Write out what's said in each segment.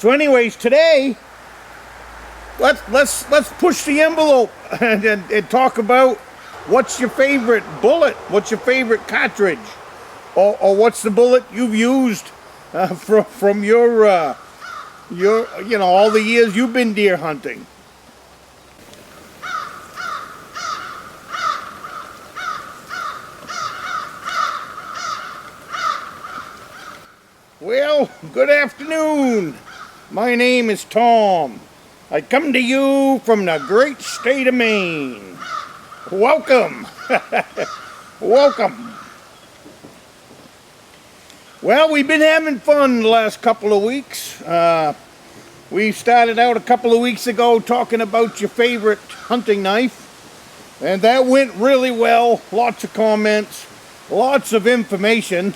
So anyways, today, let's push the envelope and talk about what's your favorite bullet, what's your favorite cartridge, or what's the bullet you've used from your all the years you've been deer hunting. Well, good afternoon. My name is Tom. I come to you from the great state of Maine. Welcome. Welcome. Well, we've been having fun the last couple of weeks. We started out a couple of weeks ago talking about your favorite hunting knife, and that went really well. Lots of comments, lots of information,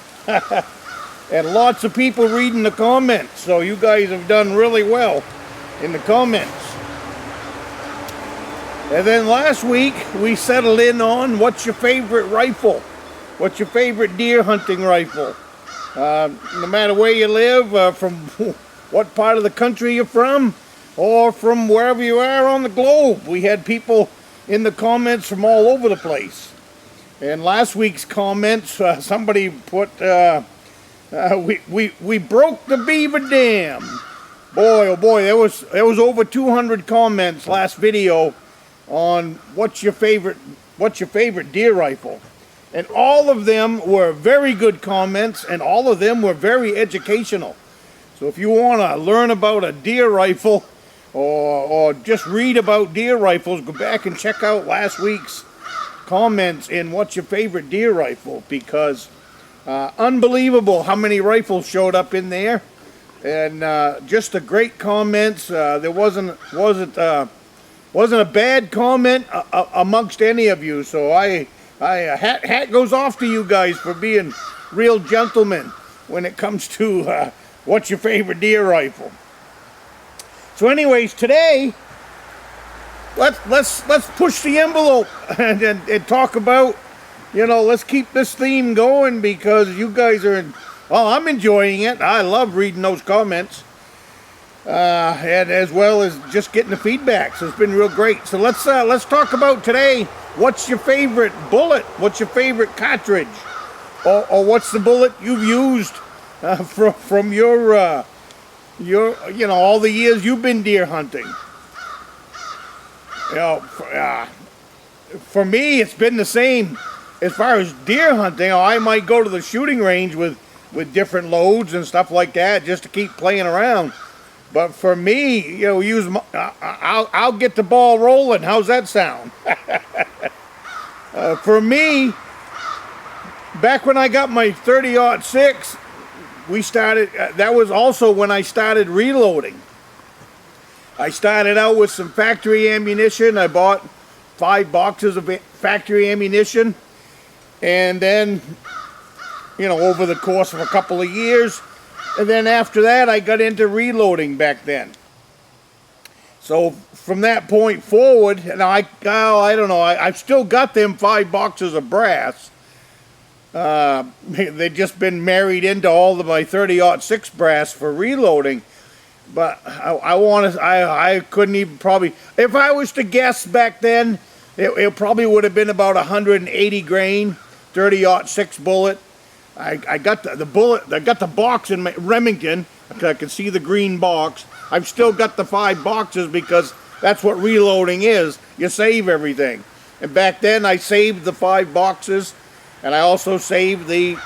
and lots of people reading the comments. So you guys have done really well in the comments. And then last week we settled in on what's your favorite rifle, what's your favorite deer hunting rifle. No matter where you live, from what part of the country you're from, or from wherever you are on the globe. We had people in the comments from all over the place. And last week's comments, somebody put, we broke the beaver dam. Boy, oh boy, there was over 200 comments last video on what's your favorite deer rifle. And all of them were very good comments, and all of them were very educational. So if you want to learn about a deer rifle, or just read about deer rifles, go back and check out last week's comments in what's your favorite deer rifle, because unbelievable how many rifles showed up in there, and just the great comments. There wasn't a bad comment amongst any of you. So hat goes off to you guys for being real gentlemen when it comes to what's your favorite deer rifle. So anyways, today let's push the envelope and talk about, let's keep this theme going, because you guys are I'm enjoying it. I love reading those comments, and as well as just getting the feedback. So it's been real great. So let's talk about today. What's your favorite bullet? What's your favorite cartridge? Or what's the bullet you've used from your all the years you've been deer hunting? For me, it's been the same. As far as deer hunting, I might go to the shooting range with different loads and stuff like that just to keep playing around. But for me, I'll get the ball rolling. How's that sound? For me, back when I got my 30-06, we started. That was also when I started reloading. I started out with some factory ammunition. I bought 5 boxes of factory ammunition, and then, over the course of a couple of years. And then after that, I got into reloading back then. So from that point forward, and I don't know, I've still got them 5 boxes of brass. They've just been married into all of my 30-06 brass for reloading. But I couldn't even probably, if I was to guess back then, it probably would have been about 180 grain, 30-06 bullet. I got the bullet. I got the box in my Remington. I can see the green box. I've still got the 5 boxes because that's what reloading is. You save everything. And back then, I saved the 5 boxes, and I also saved the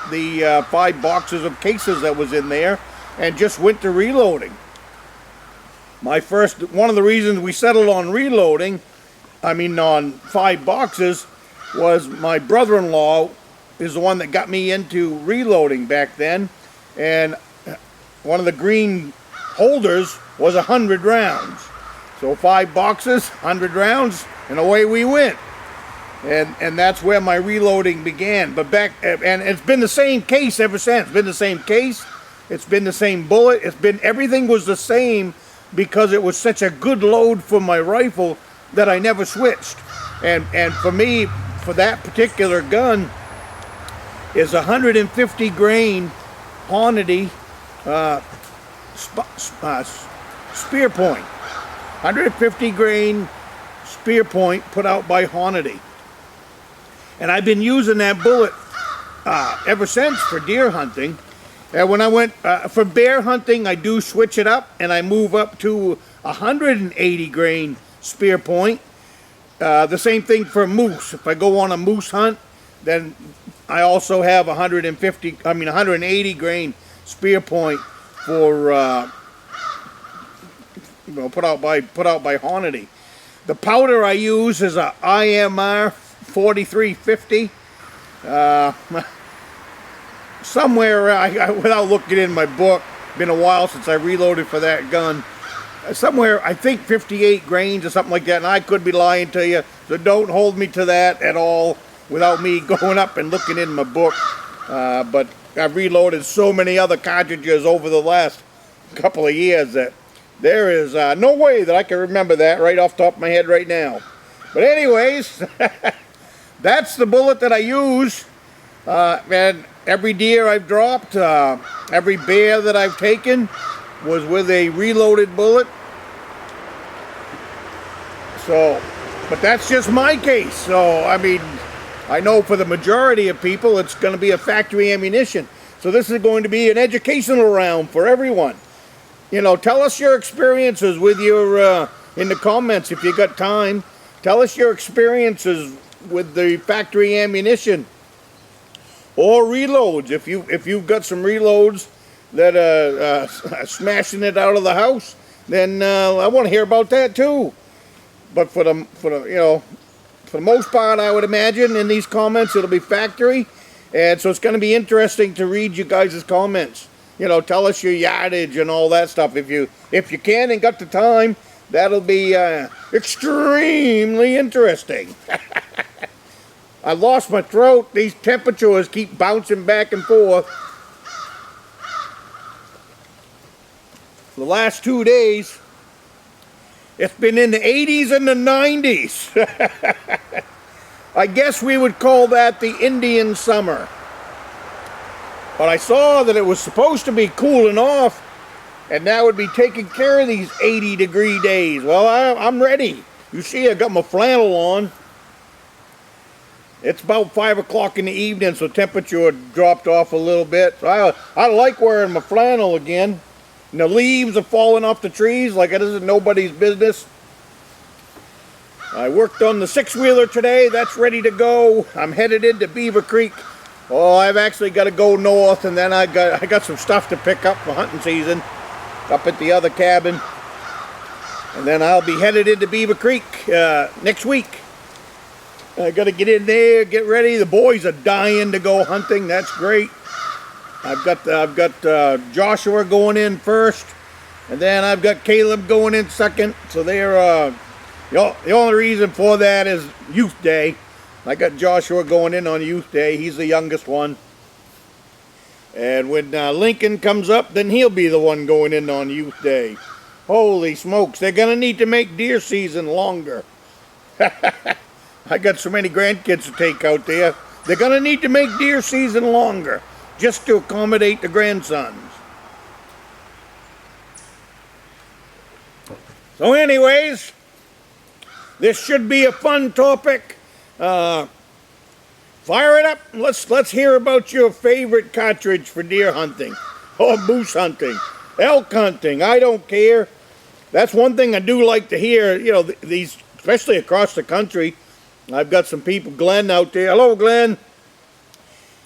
5 boxes of cases that was in there, and just went to reloading. One of the reasons we settled on reloading, on 5 boxes, was my brother-in-law is the one that got me into reloading back then, and one of the green holders was 100 rounds. So 5 boxes, 100 rounds, and away we went. And that's where my reloading began. But and it's been the same case ever since. It's been the same case. It's been the same bullet. Everything was the same, because it was such a good load for my rifle that I never switched. And for me, for that particular gun, is 150 grain Hornady spear point. 150 grain spear point put out by Hornady. And I've been using that bullet ever since for deer hunting. And when I went for bear hunting, I do switch it up and I move up to 180 grain spear point. The same thing for moose. If I go on a moose hunt, then I also have 180 grain spear point for put out by Hornady. The powder I use is a IMR 4350. Somewhere, without looking in my book, been a while since I reloaded for that gun. Somewhere, I think 58 grains or something like that, and I could be lying to you, so don't hold me to that at all without me going up and looking in my book. But I've reloaded so many other cartridges over the last couple of years that there is no way that I can remember that right off the top of my head right now. But anyways, that's the bullet that I use. And every deer I've dropped, every bear that I've taken was with a reloaded bullet. So, but that's just my case. So, I mean, I know for the majority of people it's going to be a factory ammunition. So this is going to be an educational round for everyone. You know, tell us your experiences with your, in the comments if you got time. Tell us your experiences with the factory ammunition or reloads. If you've got some reloads that are smashing it out of the house, then I want to hear about that too. But for the most part, I would imagine in these comments it'll be factory, and so it's going to be interesting to read you guys' comments. You know, tell us your yardage and all that stuff. If you can and got the time, that'll be extremely interesting. I lost my throat. These temperatures keep bouncing back and forth. The last 2 days, it's been in the 80s and the 90s. I guess we would call that the Indian summer. But I saw that it was supposed to be cooling off, and that would be taking care of these 80-degree days. Well, I'm ready. You see, I got my flannel on. It's about 5 o'clock in the evening, so temperature dropped off a little bit. So I like wearing my flannel again. And the leaves are falling off the trees like it isn't nobody's business. I worked on the 6-wheeler today. That's ready to go. I'm headed into Beaver Creek. Oh, I've actually got to go north, and then I got some stuff to pick up for hunting season up at the other cabin. And then I'll be headed into Beaver Creek next week. I got to get in there, get ready. The boys are dying to go hunting. That's great. I've got Joshua going in first, and then I've got Caleb going in second. So they're the only reason for that is Youth Day. I got Joshua going in on Youth Day. He's the youngest one. And when Lincoln comes up, then he'll be the one going in on Youth Day. Holy smokes, they're going to need to make deer season longer. I got so many grandkids to take out there. They're going to need to make deer season longer just to accommodate the grandsons. So anyways, this should be a fun topic. Fire it up. Let's hear about your favorite cartridge for deer hunting or moose hunting, elk hunting. I don't care. That's one thing I do like to hear. You know, these, especially across the country. I've got some people, Glenn out there. Hello, Glenn.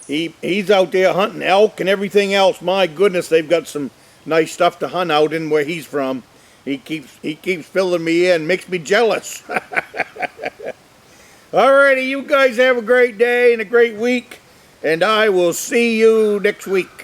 He's out there hunting elk and everything else. My goodness, they've got some nice stuff to hunt out in where he's from. He keeps filling me in, makes me jealous. Alrighty, you guys have a great day and a great week, and I will see you next week.